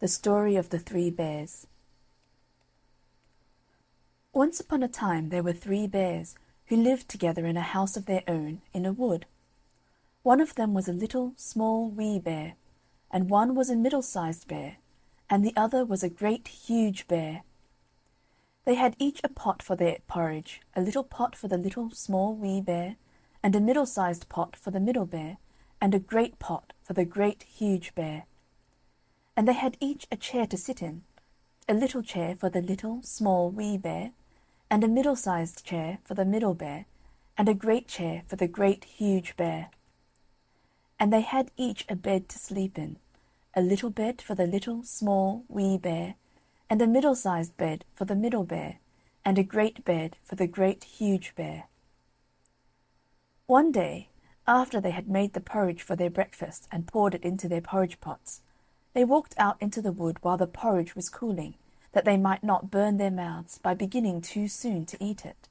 The Story of the Three Bears. Once upon a time there were 3 bears who lived together in a house of their own in a wood. One of them was a little, small, wee bear, and one was a middle-sized bear, and the other was a great, huge bear. They had each a pot for their porridge, a little pot for the little, small, wee bear, and a middle-sized pot for the middle bear, and a great pot for the great, huge bear. And they had each a chair to sit in, a little chair for the little, small, wee bear, and a middle-sized chair for the middle bear, and a great chair for the great, huge bear. And they had each a bed to sleep in, a little bed for the little, small, wee bear, and a middle-sized bed for the middle bear, and a great bed for the great, huge bear. One day, after they had made the porridge for their breakfast and poured it into their porridge pots, they walked out into the wood while the porridge was cooling, that they might not burn their mouths by beginning too soon to eat it.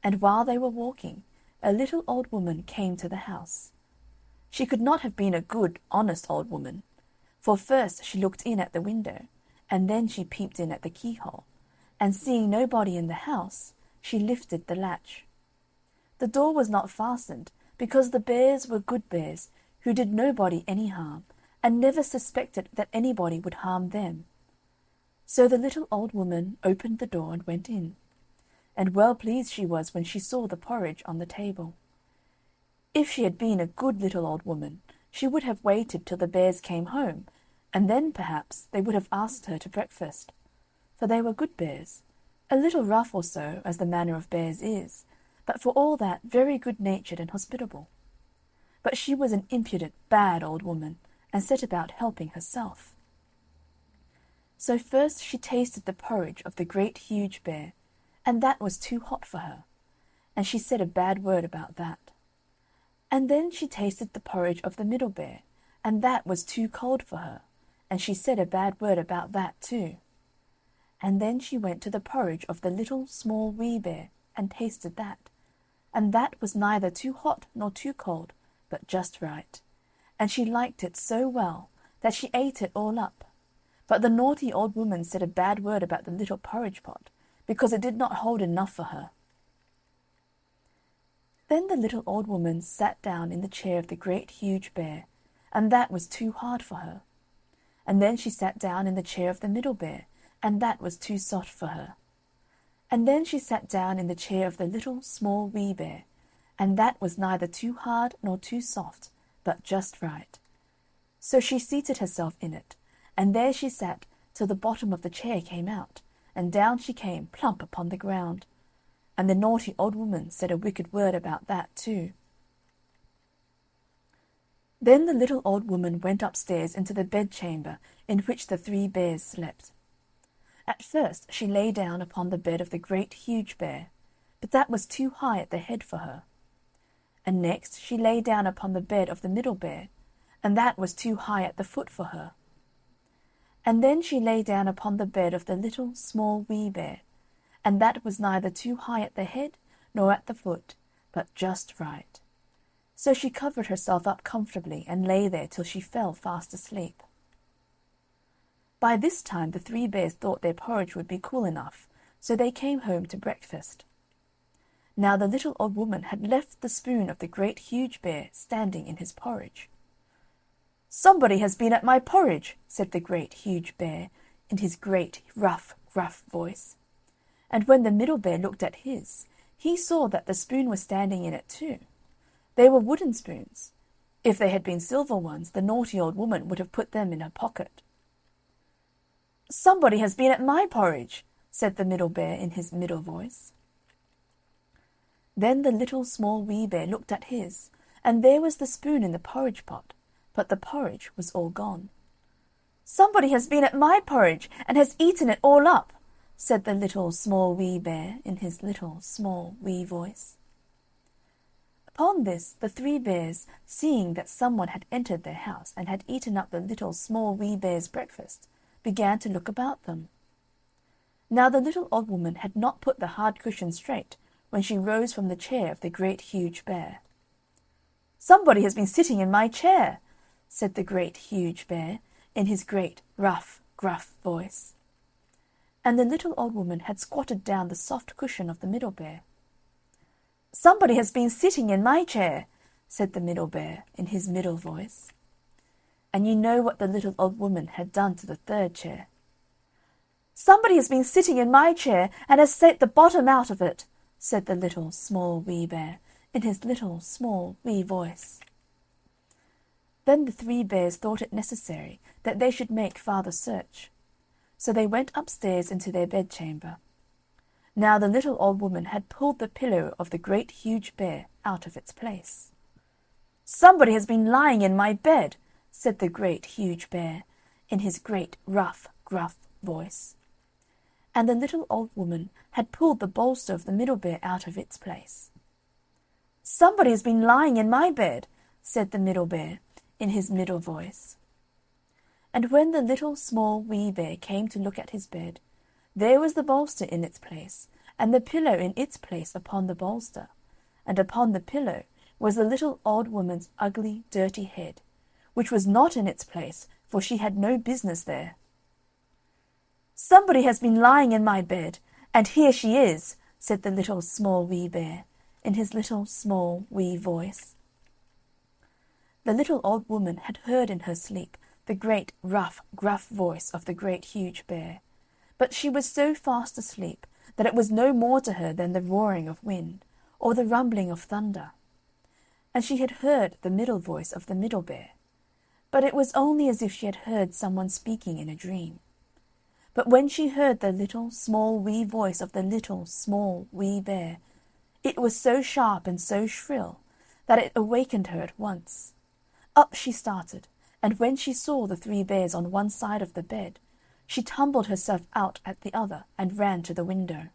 And while they were walking, a little old woman came to the house. She could not have been a good, honest old woman, for first she looked in at the window, and then she peeped in at the keyhole, and seeing nobody in the house, she lifted the latch. The door was not fastened, because the bears were good bears, who did nobody any harm, and never suspected that anybody would harm them. So the little old woman opened the door and went in, and well pleased she was when she saw the porridge on the table. If she had been a good little old woman, she would have waited till the bears came home, and then perhaps they would have asked her to breakfast, for they were good bears, a little rough or so, as the manner of bears is, but for all that very good-natured and hospitable. But she was an impudent, bad old woman, and set about helping herself. So first she tasted the porridge of the great huge bear, and that was too hot for her, and she said a bad word about that. And then she tasted the porridge of the middle bear, and that was too cold for her, and she said a bad word about that too. And then she went to the porridge of the little, small, wee bear, and tasted that, and that was neither too hot nor too cold, but just right. And she liked it so well that she ate it all up. But the naughty old woman said a bad word about the little porridge pot, because it did not hold enough for her. Then the little old woman sat down in the chair of the great huge bear, and that was too hard for her. And then she sat down in the chair of the middle bear, and that was too soft for her. And then she sat down in the chair of the little, small, wee bear, and that was neither too hard nor too soft, but just right. So she seated herself in it, and there she sat till the bottom of the chair came out, and down she came plump upon the ground. And the naughty old woman said a wicked word about that too. Then the little old woman went upstairs into the bedchamber in which the 3 bears slept. At first she lay down upon the bed of the great huge bear, but that was too high at the head for her. And next she lay down upon the bed of the middle bear, and that was too high at the foot for her. And then she lay down upon the bed of the little, small, wee bear, and that was neither too high at the head nor at the foot, but just right. So she covered herself up comfortably and lay there till she fell fast asleep. By this time the 3 bears thought their porridge would be cool enough, so they came home to breakfast. Now the little old woman had left the spoon of the great huge bear standing in his porridge. "Somebody has been at my porridge," said the great huge bear, in his great, rough, gruff voice. And when the middle bear looked at his, he saw that the spoon was standing in it too. They were wooden spoons. If they had been silver ones, the naughty old woman would have put them in her pocket. "Somebody has been at my porridge," said the middle bear in his middle voice. Then the little, small, wee bear looked at his, and there was the spoon in the porridge pot, but the porridge was all gone. "Somebody has been at my porridge, and has eaten it all up," said the little, small, wee bear in his little, small, wee voice. Upon this the 3 bears, seeing that someone had entered their house and had eaten up the little, small, wee bear's breakfast, began to look about them. Now the little old woman had not put the hard cushion straight when she rose from the chair of the great huge bear. "Somebody has been sitting in my chair," said the great huge bear, in his great, rough, gruff voice. And the little old woman had squatted down the soft cushion of the Middle Bear. "Somebody has been sitting in my chair," said the Middle Bear, in his middle voice. And you know what the little old woman had done to the third chair. "Somebody has been sitting in my chair, and has set the bottom out of it," said the little, small, wee bear, in his little, small, wee voice. Then the 3 bears thought it necessary that they should make farther search. So they went upstairs into their bedchamber. Now the little old woman had pulled the pillow of the great huge bear out of its place. "Somebody has been lying in my bed," said the great huge bear, in his great rough, gruff voice. And the little old woman had pulled the bolster of the Middle Bear out of its place. "Somebody has been lying in my bed," said the Middle Bear, in his middle voice. And when the little, small, wee bear came to look at his bed, there was the bolster in its place, and the pillow in its place upon the bolster, and upon the pillow was the little old woman's ugly, dirty head, which was not in its place, for she had no business there. "Somebody has been lying in my bed, and here she is," said the little, small, wee bear, in his little, small, wee voice. The little old woman had heard in her sleep the great, rough, gruff voice of the great, huge bear, but she was so fast asleep that it was no more to her than the roaring of wind, or the rumbling of thunder. And she had heard the middle voice of the Middle Bear, but it was only as if she had heard someone speaking in a dream. But when she heard the little, small, wee voice of the little, small, wee bear, it was so sharp and so shrill that it awakened her at once. Up she started, and when she saw the 3 bears on one side of the bed, she tumbled herself out at the other and ran to the window.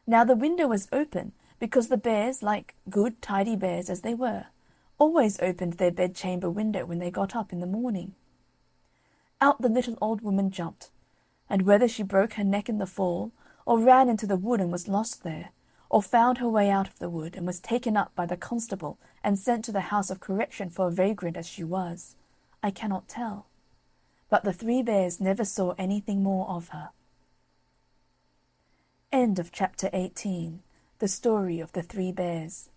Now the window was open, because the bears, like good, tidy bears as they were, always opened their bedchamber window when they got up in the morning. Out the little old woman jumped, and whether she broke her neck in the fall, or ran into the wood and was lost there, or found her way out of the wood, and was taken up by the constable and sent to the house of correction for a vagrant as she was, I cannot tell. But the 3 bears never saw anything more of her. End of chapter 18. The story of the 3 bears.